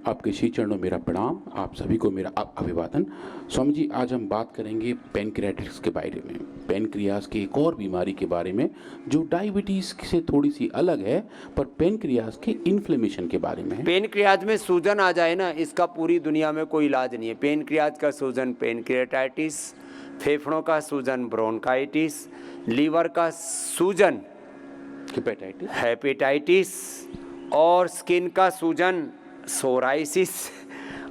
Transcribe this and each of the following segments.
आपके श्री चरणों मेरा प्रणाम, आप सभी को मेरा अभिवादन। स्वामी जी, आज हम बात करेंगे पेनक्रियाटिस के बारे में, पेनक्रियास की एक और बीमारी के बारे में जो डायबिटीज़ से थोड़ी सी अलग है, पर पेनक्रियास के इन्फ्लेमेशन के बारे में है। पेनक्रियाज में सूजन आ जाए ना, इसका पूरी दुनिया में कोई इलाज नहीं है। पेनक्रियाज का सूजन पेनक्रियाटाइटिस, फेफड़ों का सूजन ब्रोंकाइटिस, लीवर का सूजन हेपेटाइटिस और स्किन का सूजन सोराइसिस।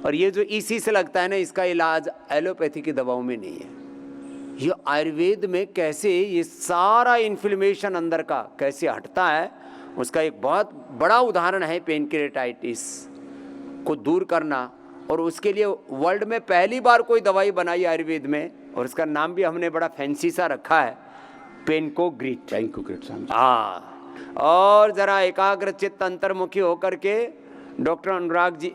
और ये जो इसी से लगता है ना, इसका इलाज एलोपैथी की दवाओं में नहीं है। ये आयुर्वेद में कैसे ये सारा इन्फ्लेमेशन अंदर का कैसे हटता है, उसका एक बहुत बड़ा उदाहरण है पेनक्रियाटाइटिस को दूर करना। और उसके लिए वर्ल्ड में पहली बार कोई दवाई बनाई आयुर्वेद में, और उसका नाम भी हमने बड़ा फैंसी सा रखा है, पेनकोग्रिट। हाँ, और जरा एकाग्रचित्त अंतर्मुखी होकर के डॉक्टर अनुराग जी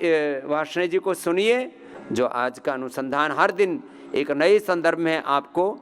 वार्ष्णेय जी को सुनिए, जो आज का अनुसंधान हर दिन एक नए संदर्भ में आपको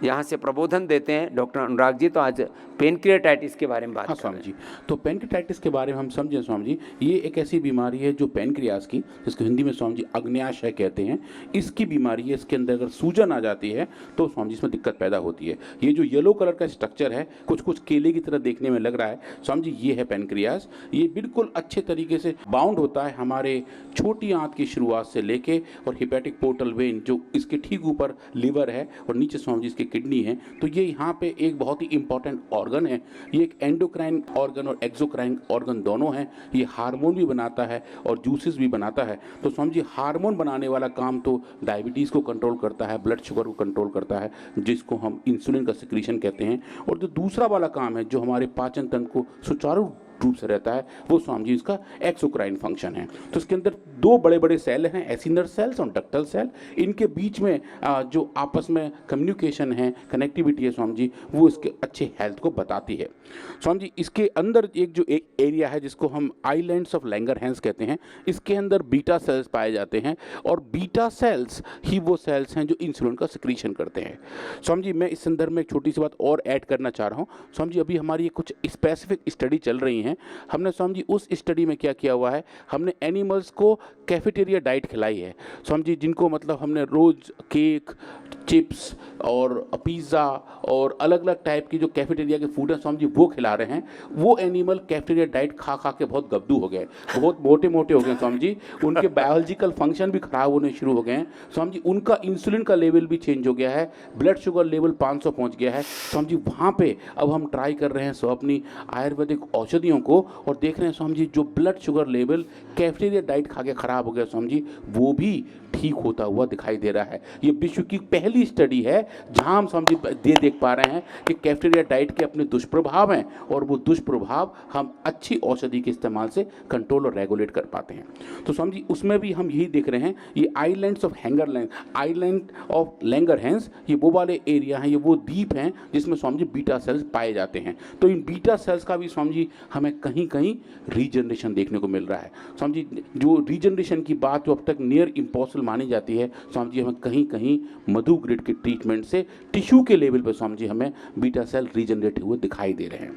यहाँ से प्रबोधन देते हैं डॉक्टर अनुराग जी। तो आज पेनक्रियाटाइटिस के बारे में बात कर रहे हैं। जी, तो पेनक्रियाटाइटिस के बारे में हम समझें स्वामी जी, ये एक ऐसी बीमारी है जो पेनक्रियास की, जिसको हिंदी में स्वामी जी अग्न्याशय कहते हैं, इसकी बीमारी है। इसके अंदर अगर सूजन आ जाती है तो स्वामी जी इसमें दिक्कत पैदा होती है। ये जो येलो कलर का स्ट्रक्चर है, कुछ कुछ केले की तरह देखने में लग रहा है स्वामी जी, ये है पेनक्रियास। ये बिल्कुल अच्छे तरीके से बाउंड होता है हमारे छोटी आंत की शुरुआत से लेके और हिपैटिक पोर्टल वेन जो इसके ठीक ऊपर लीवर है और नीचे स्वामी जी इसकी किडनी है। तो ये यहाँ पे एक बहुत ही इंपॉर्टेंट ऑर्गन है। ये एक एंडोक्राइन ऑर्गन और एक्सोक्राइन ऑर्गन दोनों हैं। ये हार्मोन भी बनाता है और जूसेस भी बनाता है। तो स्वामी जी, हार्मोन बनाने वाला काम तो डायबिटीज़ को कंट्रोल करता है, ब्लड शुगर को कंट्रोल करता है, जिसको हम इंसुलिन का सिक्रीशन कहते हैं। और जो दूसरा वाला काम है, जो हमारे पाचन तंत्र को सुचारू रूप से रहता है, वो स्वामी जी इसका एक्सोक्राइन फंक्शन है। तो इसके अंदर दो बड़े बड़े सेल हैं, एसिनर सेल्स और डक्टल सेल। इनके बीच में जो आपस में कम्युनिकेशन है, कनेक्टिविटी है स्वामी जी, वो इसके अच्छे हेल्थ को बताती है। स्वामी जी, इसके अंदर एक एरिया है जिसको हम आइलैंड्स ऑफ लैंगरहैंस कहते हैं। इसके अंदर बीटा सेल्स पाए जाते हैं और बीटा सेल्स ही वो सेल्स हैं जो इंसुलिन का सिक्रीशन करते हैं। स्वामी जी, मैं इस संदर्भ में एक छोटी सी बात और ऐड करना चाह रहा हूँ। स्वामी जी, अभी हमारी कुछ स्पेसिफिक स्टडी चल रही है। हमने स्वामी जी उस स्टडी में क्या किया हुआ है, हमने एनिमल्स को कैफेटेरिया डाइट खिलाई है स्वामी जी, जिनको मतलब हमने रोज केक, चिप्स और पिज़्ज़ा और अलग अलग टाइप की जो कैफेटेरिया के फूड हैं स्वामी जी, वो खिला रहे हैं। वो एनिमल कैफेटेरिया डाइट खा खा के बहुत गब्दू हो गए, बहुत मोटे मोटे हो गए स्वामी जी। उनके बायोलॉजिकल फंक्शन भी खराब होने शुरू हो गए हैं स्वामी जी। उनका इंसुलिन का लेवल भी चेंज हो गया है, ब्लड शुगर लेवल 500 पहुंच गया है स्वामी जी। वहाँ पे अब हम ट्राई कर रहे हैं सो अपनी आयुर्वेदिक औषधियों को, और देख रहे हैं स्वामी जी जो blood sugar level cafeteria diet खा के खराब हो गया स्वामी जी, वो भी ठीक होता हुआ दिखाई दे रहा है। ये विश्व की पहली स्टडी है जहां हम स्वामी जी देख पा रहे हैं कि कैफेटेरिया डाइट के अपने दुष्प्रभाव हैं और वो दुष्प्रभाव हम अच्छी औषधि के इस्तेमाल से कंट्रोल और रेगुलेट कर पाते हैं। तो स्वामी जी उसमें भी हम यही देख रहे हैं, ये आइलैंड ऑफ लैंगरहैंस, ये वो वाले एरिया हैं, ये वो द्वीप हैं जिसमें स्वामी जी बीटा सेल्स पाए जाते हैं। तो इन बीटा सेल्स का भी स्वामी जी हमें कहीं कहीं रीजनरेशन देखने को मिल रहा है स्वामी जी। जो रीजनरेशन की बात जो अब तक नियर इम्पॉसिबल मानी जाती है स्वामी जी, हमें कहीं कहीं मधु ग्रिड के ट्रीटमेंट से टिश्यू के लेवल पर स्वामी जी हमें बीटा सेल रीजनरेट हुए दिखाई दे रहे हैं।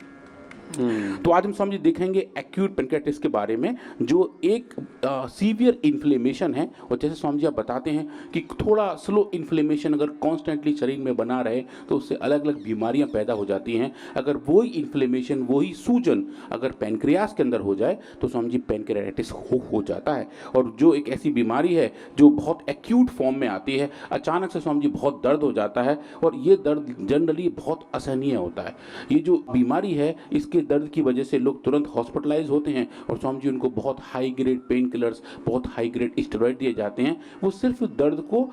तो आज हम स्वामी जी देखेंगे एक्यूट पेनक्रियाटिस के बारे में, जो एक सीवियर इन्फ्लेमेशन है। और जैसे स्वामी जी आप बताते हैं कि थोड़ा स्लो इन्फ्लेमेशन अगर कॉन्स्टेंटली शरीर में बना रहे तो उससे अलग अलग बीमारियां पैदा हो जाती हैं। अगर वही इन्फ्लेमेशन, वही सूजन अगर पेनक्रियास के अंदर हो जाए तो स्वामी जी पेनक्रियाटिस हो जाता है। और जो एक ऐसी बीमारी है जो बहुत एक्यूट फॉर्म में आती है, अचानक से स्वामी जी बहुत दर्द हो जाता है और ये दर्द जनरली बहुत असहनीय होता है। ये जो बीमारी है, इसके दर्द की वजह से लोग तुरंत हॉस्पिटलाइज होते हैं और स्वामी जी उनको बहुत हाई ग्रेड पेन किलर्स, बहुत हाई ग्रेड स्टेरॉइड दिए जाते हैं। वो सिर्फ दर्द को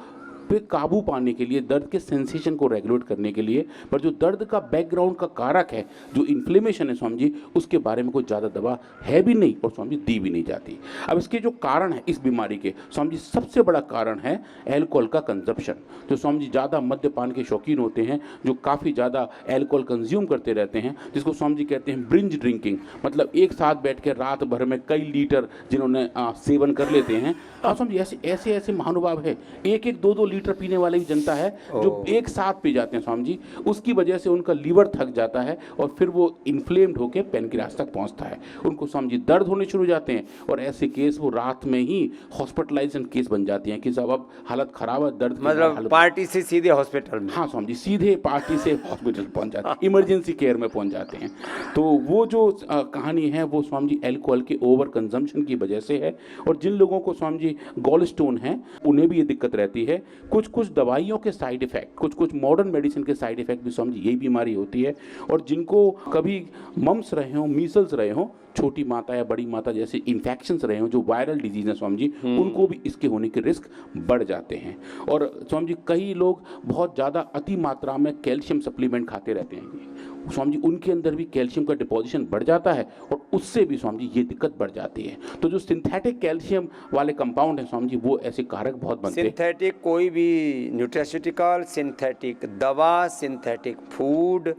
पे काबू पाने के लिए, दर्द के सेंसेशन को रेगुलेट करने के लिए, पर जो दर्द का बैकग्राउंड का कारक है, जो इन्फ्लेमेशन है स्वामी जी, उसके बारे में कोई ज़्यादा दवा है भी नहीं और स्वामी जी दी भी नहीं जाती। अब इसके जो कारण है इस बीमारी के स्वामी जी, सबसे बड़ा कारण है एल्कोहल का कंजप्शन। जो स्वामी जी ज़्यादा मद्यपान के शौकीन होते हैं, जो काफ़ी ज़्यादा एल्कोहल कंज्यूम करते रहते हैं, जिसको स्वामी जी कहते हैं ब्रिंज ड्रिंकिंग, मतलब एक साथ बैठ के रात भर में कई लीटर जिन्होंने सेवन कर लेते हैं। स्वामी जी ऐसे महानुभाव है, एक एक दो दो लीटर पीने वाले भी जनता है जो एक साथ पी जाते हैं स्वामी जी, उसकी वजह से उनका लीवर थक जाता है और फिर वो इन्फ्लेम्ड होकर पेनक्रियास तक पहुंचता है, उनको स्वामी जी दर्द होने शुरू हो जाते हैं और ऐसे केस वो रात में ही हॉस्पिटलाइजेशन केस बन जाती हैं कि साहब अब हालत खराब है, दर्द मतलब पार्टी से सीधे हॉस्पिटल में। हाँ स्वामी जी, सीधे पार्टी से हॉस्पिटल पहुंच जाते हैं, इमरजेंसी केयर में पहुंच जाते हैं। तो वो जो कहानी है वो स्वामी जी एल्कोहल के ओवर कंजम्पशन की वजह से है। और जिन लोगों को स्वामी जी गॉल स्टोन है उन्हें भी ये दिक्कत रहती है। कुछ कुछ दवाइयों के साइड इफेक्ट, कुछ कुछ मॉडर्न मेडिसिन के साइड इफेक्ट भी स्वामी जी यही बीमारी होती है। और जिनको कभी मम्स रहे हों, मीसल्स रहे हों, छोटी माता या बड़ी माता जैसे इन्फेक्शंस रहे हों जो वायरल डिजीज है स्वामी जी, उनको भी इसके होने के रिस्क बढ़ जाते हैं। और स्वामी जी कई लोग बहुत ज़्यादा अति मात्रा में कैल्शियम सप्लीमेंट खाते रहते हैं स्वामी जी, उनके अंदर भी कैल्शियम का डिपोजिशन बढ़ जाता है और उससे भी स्वामी जी ये दिक्कत बढ़ जाती है। तो जो सिंथेटिक कैल्शियम वाले कंपाउंड हैं स्वामी जी वो ऐसे कारक बहुत बनते हैं। सिंथेटिक कोई भी न्यूट्रास्यूटिकल, सिंथेटिक दवा, सिंथेटिक फूड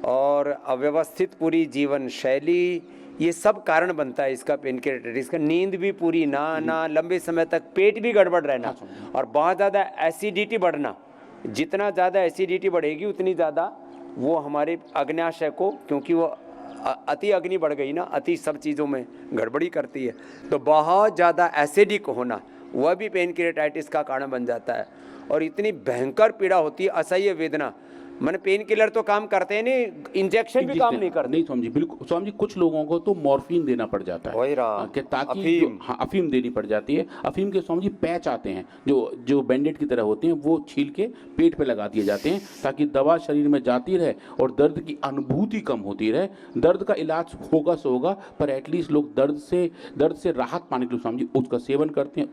और अव्यवस्थित पूरी जीवन शैली, ये सब कारण बनता है इसका पेनक्रियाटाइटिस का। नींद भी पूरी ना आना, लंबे समय तक पेट भी गड़बड़ रहना और बहुत ज़्यादा एसिडिटी बढ़ना। जितना ज़्यादा एसिडिटी बढ़ेगी उतनी ज़्यादा वो हमारे अग्न्याशय को, क्योंकि वो अति अग्नि बढ़ गई ना, अति सब चीज़ों में गड़बड़ी करती है, तो बहुत ज़्यादा एसिडिक होना वह भी पेनक्रियाटाइटिस का कारण बन जाता है। और इतनी भयंकर पीड़ा होती है, असह्य वेदना। मैंने पेन किलर तो काम करते हैं नहीं, इंजेक्शन भी काम नहीं करते। नहीं स्वामी जी, बिल्कुल स्वामी जी, कुछ लोगों को तो मॉर्फिन देना पड़ जाता है कि ताकि अफीम। हाँ अफीम देनी पड़ जाती है। अफीम के स्वामी जी पैच आते हैं जो बैंडेड की तरह होते हैं, वो छील के पेट पे लगा दिए जाते हैं ताकि दवा शरीर में जाती रहे और दर्द की अनुभूति कम होती रहे। दर्द का इलाज होगा सो होगा, पर एटलीस्ट लोग दर्द से राहत पाने के लिए स्वामी जी उसका सेवन करते हैं,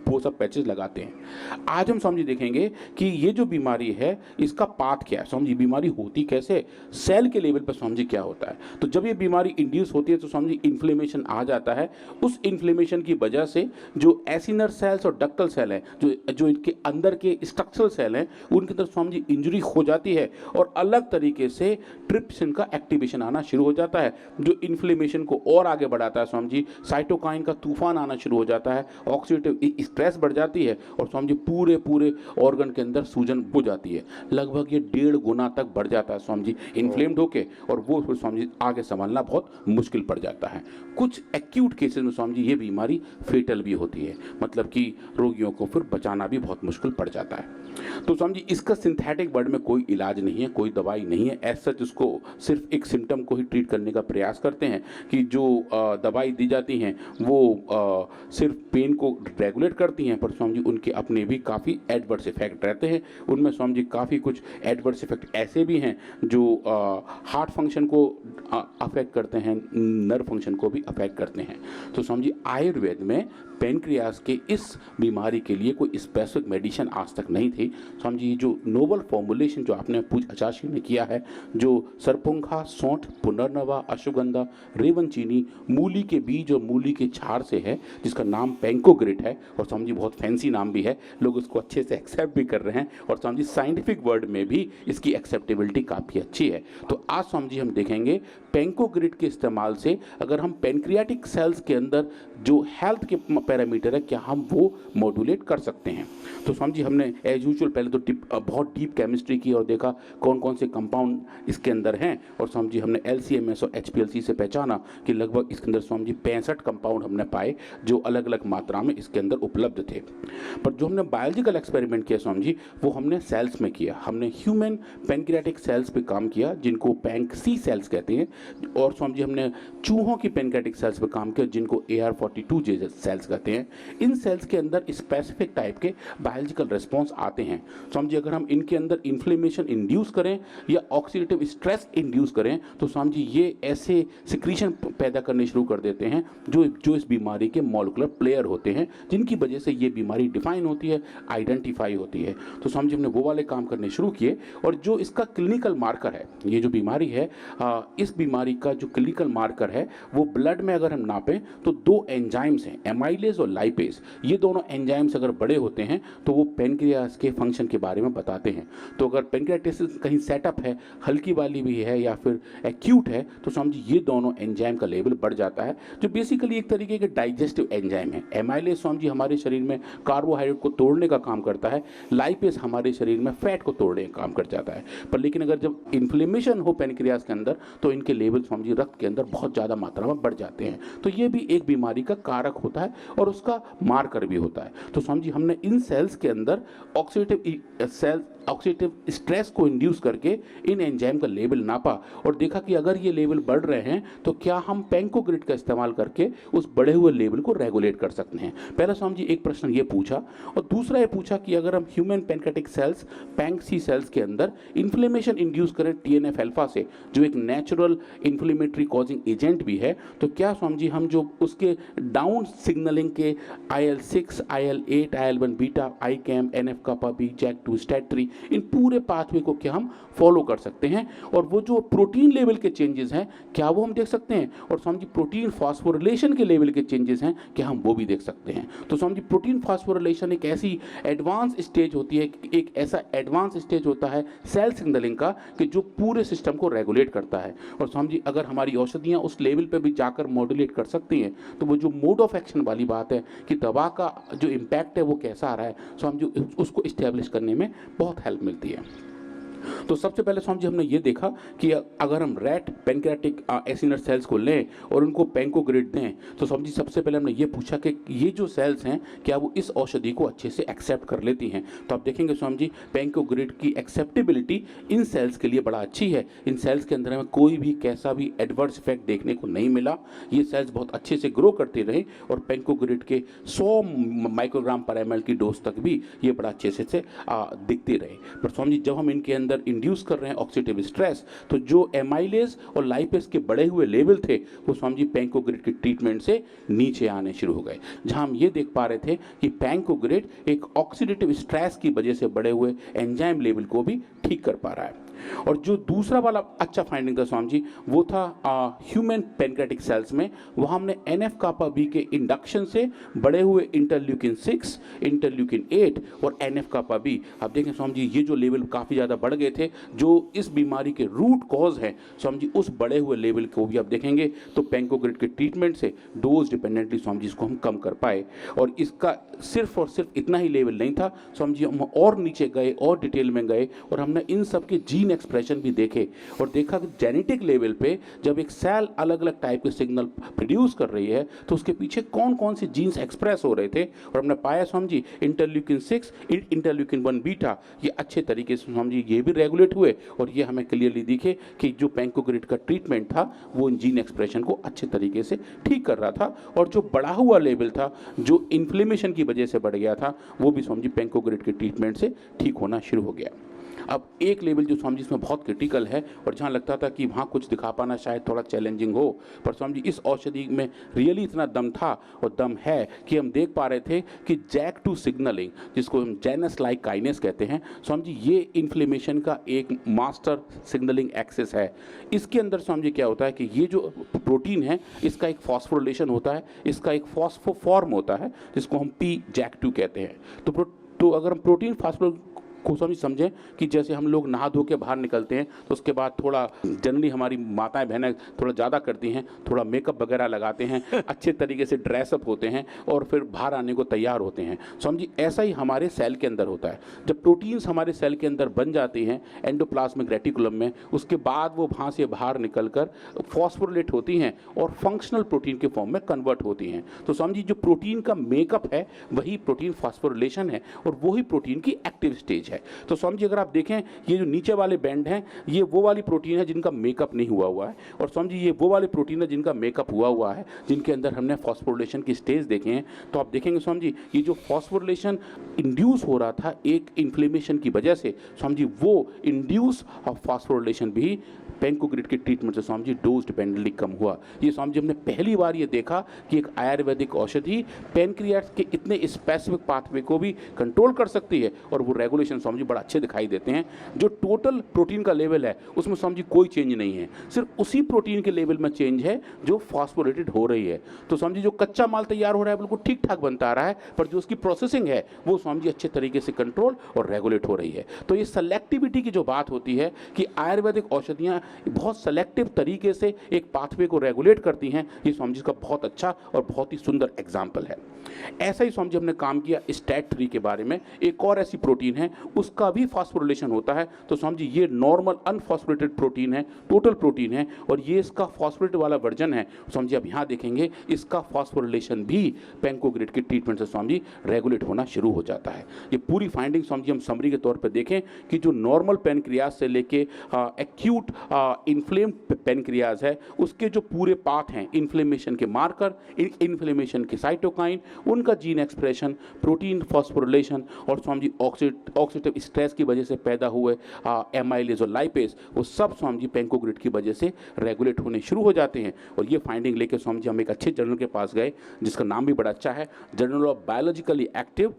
वो सब पैचेस लगाते हैं। आज हम स्वामी जी देखेंगे कि ये जो बीमारी है इसका पाथ क्या है स्वामी जी, बीमारी होती कैसे, सेल के लेवल पर स्वामी जी क्या होता है। तो जब ये बीमारी इंड्यूस होती है तो स्वामी जी इन्फ्लेमेशन आ जाता है। उस इन्फ्लेमेशन की वजह से जो एसिनर सेल्स और डक्टल सेल हैं, जो इनके अंदर के स्ट्रक्चरल सेल हैं, उनके अंदर स्वामी जी इंजरी हो जाती है और अलग तरीके से ट्रिप्सिन का एक्टिवेशन आना शुरू हो जाता है जो इन्फ्लेमेशन को और आगे बढ़ाता है स्वामी जी। साइटोकाइन का तूफान आना शुरू हो जाता है, ऑक्सीडेटिव स्ट्रेस बढ़ जाती है और स्वामी जी पूरे ऑर्गन के अंदर सूजन हो जाती है। लगभग ये 1.5 गुना तक बढ़ जाता है स्वामी जी इन्फ्लेम्ड होके, और वो फिर स्वामी जी आगे संभालना बहुत मुश्किल पड़ जाता है। कुछ एक्यूट केसेस में स्वामी जी ये बीमारी फेटल भी होती है, मतलब कि रोगियों को फिर बचाना भी बहुत मुश्किल पड़ जाता है। तो स्वामी जी इसका सिंथेटिक वर्ड में कोई इलाज नहीं है, कोई दवाई नहीं है एज सच। उसको सिर्फ एक सिम्टम को ही ट्रीट करने का प्रयास करते हैं कि जो दवाई दी जाती हैं वो सिर्फ पेन को रेगुलेट करती हैं, पर स्वामी जी उनके अपने भी काफ़ी एडवर्स इफेक्ट रहते हैं। उनमें स्वामी जी काफ़ी कुछ एडवर्स इफेक्ट ऐसे भी हैं जो हार्ट फंक्शन को अफेक्ट करते हैं, नर्व फंक्शन को भी अफेक्ट करते हैं। तो स्वामी जी आयुर्वेद में पेनक्रियास के इस बीमारी के लिए कोई स्पेसिफिक मेडिसिन आज तक नहीं थी। स्वामी जी जो नोबल फॉर्मुलेशन जो आपने पूज आचार्य ने किया है, जो सरपुंखा, सौंठ, पुनर्नवा, अश्वगंधा, रेवन चीनी, मूली के बीज और मूली के छार से है, जिसका नाम पेंकोग्रिट है, और स्वामी जी बहुत फैंसी नाम भी है, लोग उसको अच्छे से एक्सेप्ट भी कर रहे हैं, और स्वामी जी साइंटिफिक वर्ड में भी इसकी एक्सेप्टेबिलिटी काफ़ी अच्छी है। तो आज स्वामी जी हम देखेंगे पेंकोग्रिट के इस्तेमाल से अगर हम पेनक्रियाटिक सेल्स के अंदर जो हेल्थ के पैरामीटर है क्या हम वो मॉड्यूलेट कर सकते हैं। तो स्वामी जी हमने एज यूजुअल पहले तो बहुत डीप केमिस्ट्री की और देखा कौन कौन से कंपाउंड इसके अंदर हैं, और स्वामी जी हमने LCMS और HPLC से पहचाना कि लगभग इसके अंदर स्वामी जी 65 कंपाउंड हमने पाए जो अलग अलग मात्रा में इसके अंदर उपलब्ध थे। पर जो हमने बायोलॉजिकल एक्सपेरिमेंट किया स्वामी जी वो हमने सेल्स में किया। हमने ह्यूमन पेनक्रियाटिक सेल्स पे काम किया जिनको PANC-C सेल्स कहते हैं, और स्वामी जी हमने चूहों की पेनक्रियाटिक सेल्स पे काम किया जिनको AR42J सेल्स कहते हैं। इन सेल्स के अंदर स्पेसिफिक टाइप के बायोलॉजिकल रिस्पॉन्स आते हैं। स्वामी जी अगर हम इनके अंदर इन्फ्लेमेशन इंड्यूस करें या ऑक्सीडेटिव स्ट्रेस इंड्यूस करें तो स्वामी जी ये ऐसे सिक्रीशन पैदा करने शुरू कर देते हैं जो इस बीमारी के मॉलिक्यूलर प्लेयर होते हैं, जिनकी वजह से ये बीमारी डिफाइन होती है, आइडेंटिफाई होती है। तो स्वामी जी हमने वो वाले काम करने शुरू किए, और जो इसका क्लिनिकल मार्कर है, ये जो बीमारी है इस बीमारी का जो क्लिनिकल मार्कर है वो ब्लड में अगर हम नापें तो 2 एंजाइम्स हैं, एमाइलेज और लाइपेज। ये दोनों एंजाइम्स अगर बड़े होते हैं तो वो पेनक्रियास के फंक्शन के बारे में बताते हैं। तो अगर पेनक्रियाटिस कहीं सेटअप है, हल्की वाली भी है या फिर एक्यूट है, तो समझिए ये दोनों एंजाइम का लेवल बढ़ जाता है, जो बेसिकली एक तरीके के डाइजेस्टिव एंजाइम है। एमाइलेज स्वामी जी हमारे शरीर में कार्बोहाइड्रेट को तोड़ने का काम करता है, लाइपेज हमारे शरीर में फैट को तोड़ने का काम कर जाता है। पर लेकिन अगर जब इन्फ्लेमेशन हो पेनक्रियाज के अंदर तो इनके लेवल स्वामी जी रक्त के अंदर बहुत ज़्यादा मात्रा में बढ़ जाते हैं। तो ये भी एक बीमारी का कारक होता है और उसका मार्कर भी होता है। तो स्वामी जी हमने इन सेल्स के अंदर ऑक्सीडेटिव स्ट्रेस को इंड्यूस करके इन एंजाइम का लेवल नापा और देखा कि अगर ये लेवल बढ़ रहे हैं तो क्या हम पेंकोग्रिड का इस्तेमाल करके उस बढ़े हुए लेवल को रेगुलेट कर सकते हैं। पहला स्वामी जी एक प्रश्न ये पूछा और दूसरा ये पूछा कि अगर हम ह्यूमन पेनक्रेटिक सेल्स पैंक-सी सेल्स के अंदर इन्फ्लेमेशन इंड्यूस करें TNF अल्फा से, जो एक नेचुरल इन्फ्लेमेटरी कॉजिंग एजेंट भी है, तो क्या स्वामी जी हम जो उसके डाउन सिग्नलिंग के IL-6, IL-8, IL-1 beta, ICAM, NF kappa B, JAK2, STAT3 इन पूरे पाथवे को क्या हम फॉलो कर सकते हैं और वो जो प्रोटीन लेवल के चेंजेस हैं क्या वो हम देख सकते हैं और स्वामी जी प्रोटीन फास्फोरिलेशन के लेवल के चेंजेस हैं क्या हम वो भी देख सकते हैं। तो स्वामी जी प्रोटीन फास्फोरिलेशन एक ऐसी एडवांस स्टेज होती है, एक ऐसा एडवांस स्टेज होता है सेल सिग्नलिंग का कि जो पूरे सिस्टम को रेगुलेट करता है। और स्वामी जी अगर हमारी औषधियाँ उस लेवल पर भी जाकर मॉड्यूलेट कर सकती हैं तो वो जो मोड ऑफ एक्शन वाली बात है कि दवा का जो इम्पैक्ट है वो कैसा आ रहा है, स्वामी जी उसको इस्टेब्लिश करने में बहुत हेल्प मिलती है। तो सबसे पहले स्वामी जी हमने ये देखा कि अगर हम रैट पेनक्रेटिक एसिनर सेल्स को लें और उनको पेंकोग्रिड दें तो स्वामी जी सबसे पहले हमने ये पूछा कि ये जो सेल्स हैं क्या वो इस औषधि को अच्छे से एक्सेप्ट कर लेती हैं। तो आप देखेंगे स्वामी जी पेंकोग्रिड की एक्सेप्टेबिलिटी इन सेल्स के लिए बड़ा अच्छी है। इन सेल्स के अंदर हमें कोई भी कैसा भी एडवर्स इफेक्ट देखने को नहीं मिला। ये सेल्स बहुत अच्छे से ग्रो करते रहे और पेंकोग्रिड के 100 माइक्रोग्राम पर ml की डोज तक भी ये बड़ा अच्छे से दिखते रहे। पर स्वामी जी जब हम इनके अंदर इंड्यूस कर रहे हैं ऑक्सीडेटिव स्ट्रेस तो जो एमाइलेज और लाइपेज के बढ़े हुए लेवल थे वो स्वामी जी पेंकोग्रिड के ट्रीटमेंट से नीचे आने शुरू हो गए, जहां हम ये देख पा रहे थे कि पेंकोग्रिड एक ऑक्सीडेटिव स्ट्रेस की वजह से बढ़े हुए एंजाइम लेवल को भी ठीक कर पा रहा है। और जो दूसरा वाला अच्छा फाइंडिंग था स्वामी जी वो था ह्यूमन पेनक्रेटिक सेल्स में, वहाँ हमने NF kappa B के इंडक्शन से बढ़े हुए इंटरल्यूकिन 6, इंटरल्यूकिन 8 और NF kappa B, आप देखें स्वामी जी ये जो लेवल काफ़ी ज़्यादा बढ़ गए थे जो इस बीमारी के रूट कॉज है, स्वामी जी उस बढ़े हुए लेवल को भी आप देखेंगे तो पेंकोग्रिड के ट्रीटमेंट से डोज डिपेंडेंटली स्वामी जी इसको हम कम कर पाए। और इसका सिर्फ और सिर्फ इतना ही लेवल नहीं था स्वामी जी, हम और नीचे गए और डिटेल में गए और हमने इन सब के जीन एक्सप्रेशन भी देखे और देखा कि जेनेटिक लेवल पे जब एक सेल अलग अलग टाइप के सिग्नल प्रोड्यूस कर रही है तो उसके पीछे कौन कौन से जीन्स एक्सप्रेस हो रहे थे। और हमने पाया Swami ji interleukin 6, interleukin 1 beta ये अच्छे तरीके से स्वामी जी ये भी रेगुलेट हुए और ये हमें क्लियरली दिखे कि जो पेंकोग्रिड का ट्रीटमेंट था वो जीन एक्सप्रेशन को अच्छे तरीके से ठीक कर रहा था और जो बढ़ा हुआ लेवल था जो इन्फ्लेमेशन की वजह से बढ़ गया था वो भी स्वामी जी पेंकोग्रिड के ट्रीटमेंट से ठीक होना शुरू हो गया। अब एक लेवल जो स्वामी जी इसमें बहुत क्रिटिकल है और जहाँ लगता था कि वहाँ कुछ दिखा पाना शायद थोड़ा चैलेंजिंग हो, पर स्वामी जी इस औषधि में रियली इतना दम था और दम है कि हम देख पा रहे थे कि JAK2 सिग्नलिंग जिसको हम जेनस लाइक काइनेस कहते हैं, स्वामी जी ये इन्फ्लेमेशन का एक मास्टर सिग्नलिंग एक्सेस है। इसके अंदर स्वामी जी क्या होता है कि ये जो प्रोटीन है इसका एक फॉस्फोरिलेशन होता है, इसका एक फॉस्फोफॉर्म होता है जिसको हम P-JAK2 कहते हैं। तो अगर हम प्रोटीन फास्फोर को स्वामी समझें कि जैसे हम लोग नहा धो के बाहर निकलते हैं तो उसके बाद थोड़ा जनरली हमारी माताएं बहनें थोड़ा ज़्यादा करती हैं, थोड़ा मेकअप वगैरह लगाते हैं, अच्छे तरीके से ड्रेसअप होते हैं और फिर बाहर आने को तैयार होते हैं। स्वामी जी ऐसा ही हमारे सेल के अंदर होता है। जब प्रोटीन्स हमारे सेल के अंदर बन जाती हैं एंडोप्लाज्मिक रेटिकुलम में, उसके बाद वो वहाँ से बाहर निकल कर फॉस्फोरिलेट होती हैं और फंक्शनल प्रोटीन के फॉर्म में कन्वर्ट होती हैं। तो स्वामी जी जो प्रोटीन का मेकअप है वही प्रोटीन फॉस्फोरिलेशन है और वही प्रोटीन की एक्टिव स्टेज है। तो स्वामी जी अगर आप देखें ये जो नीचे वाले बैंड हैं ये वो वाली प्रोटीन है जिनका मेकअप नहीं हुआ है और स्वामी जी ये वो वाली प्रोटीन है जिनका मेकअप हुआ है, जिनके अंदर हमने फॉस्फोरिलेशन की स्टेज देखे हैं। तो आप देखेंगे स्वामी जी ये जो फॉस्फोरिलेशन इंड्यूस हो रहा था एक इन्फ्लेमेशन की वजह से, स्वामी जी वो इंड्यूस ऑफ फॉस्फोरिलेशन भी पेंकोग्रिड के ट्रीटमेंट से स्वामी जी डोज डिपेंडेंटली कम हुआ। ये स्वामी जी हमने पहली बार ये देखा कि एक आयुर्वेदिक औषधि पेनक्रियास के इतने स्पेसिफिक पाथवे को भी कंट्रोल कर सकती है और वो रेगुलेशन स्वामी जी बड़ा अच्छे दिखाई देते हैं। जो टोटल प्रोटीन का लेवल है उसमें स्वामी जी कोई चेंज नहीं है, सिर्फ उसी प्रोटीन के लेवल में चेंज है जो फॉस्फोरेटेड हो रही है। तो स्वामी जी जो कच्चा माल तैयार हो रहा है बिल्कुल ठीक ठाक बनता आ रहा है, पर जो उसकी प्रोसेसिंग है वो स्वामी जी अच्छे तरीके से कंट्रोल और रेगुलेट हो रही है। तो ये सेलेक्टिविटी की जो बात होती है कि आयुर्वेदिक औषधियाँ बहुत सेलेक्टिव तरीके से एक पाथवे को रेगुलेट करती हैं, ये स्वामी जी का बहुत अच्छा और बहुत ही सुंदर एग्जाम्पल है। ऐसा ही स्वामी जी हमने काम किया STAT3 के बारे में। एक और ऐसी प्रोटीन है उसका भी फॉस्फोरिलेशन होता है। तो स्वामी जी ये नॉर्मल अनफॉस्फोरेटेड प्रोटीन है, टोटल प्रोटीन है, और ये इसका फॉस्फोरेटेड वाला वर्जन है। स्वामी जी आप यहाँ देखेंगे इसका फॉस्फोरिलेशन भी पेनकोग्रिड के ट्रीटमेंट से स्वामी जी रेगुलेट होना शुरू हो जाता है। ये पूरी फाइंडिंग स्वामी जी हम समरी के तौर पर देखें कि जो नॉर्मल पेनक्रियाज से लेके एक्यूट इन्फ्लेम्ड पेनक्रियाज है उसके जो पूरे पाथ हैं, इन्फ्लेमेशन के मार्कर, इन्फ्लेमेशन के साइटोकाइन, उनका जीन एक्सप्रेशन, प्रोटीन फॉस्फोरिलेशन और स्वामी जी ऑक्सीडेटिव स्ट्रेस की वजह से पैदा हुए एमाइलेज और लाइपेज, वो सब स्वामी जी पेनकोग्रिड की वजह से रेगुलेट होने शुरू हो जाते हैं। और ये फाइंडिंग लेके स्वामी जी हम एक अच्छे जर्नल के पास गए जिसका नाम भी बड़ा अच्छा है, journal of biologically active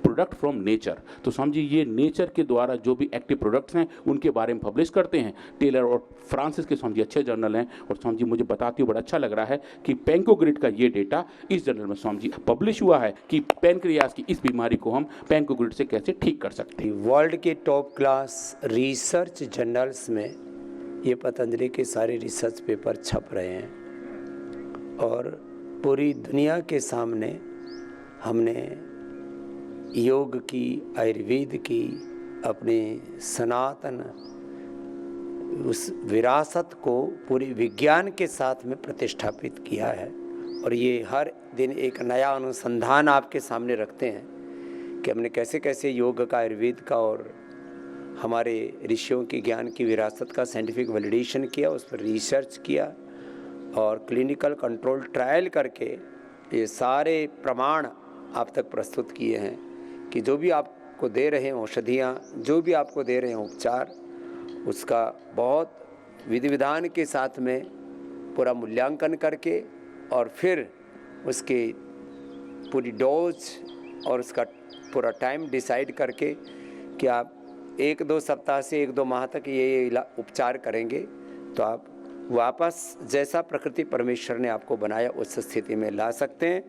product from nature. तो स्वामी जी ये नेचर के द्वारा जो भी एक्टिव प्रोडक्ट्स हैं उनके बारे में पब्लिश करते हैं। टेलर और फ्रांसिस के स्वामी जी अच्छे जर्नल हैं, और स्वामी जी मुझे बताते हुए बड़ा अच्छा लग रहा है कि पेनकोग्रिड का ये डेटा इस जर्नल में स्वामी जी पब्लिश हुआ है कि पेनक्रियाज की इस बीमारी को हम पेनकोग्रिड से कैसे ठीक कर सकते हैं। वर्ल्ड के टॉप क्लास रिसर्च जर्नल्स में ये पतंजलि के सारे रिसर्च पेपर छप रहे हैं, और पूरी दुनिया के सामने हमने योग की, आयुर्वेद की, अपने सनातन उस विरासत को पूरी विज्ञान के साथ में प्रतिष्ठापित किया है। और ये हर दिन एक नया अनुसंधान आपके सामने रखते हैं कि हमने कैसे कैसे योग का, आयुर्वेद का और हमारे ऋषियों की ज्ञान की विरासत का साइंटिफिक वैलिडेशन किया, उस पर रिसर्च किया और क्लिनिकल कंट्रोल ट्रायल करके ये सारे प्रमाण आप तक प्रस्तुत किए हैं कि जो भी आपको दे रहे हैं औषधियाँ, जो भी आपको दे रहे हैं उपचार, उसका बहुत विधि विधान के साथ में पूरा मूल्यांकन करके और फिर उसके पूरी डोज और उसका पूरा टाइम डिसाइड करके कि आप 1-2 सप्ताह से 1-2 माह तक ये उपचार करेंगे तो आप वापस जैसा प्रकृति परमेश्वर ने आपको बनाया उस स्थिति में ला सकते हैं।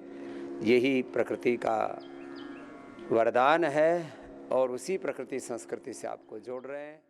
यही प्रकृति का वरदान है और उसी प्रकृति संस्कृति से आपको जोड़ रहे हैं।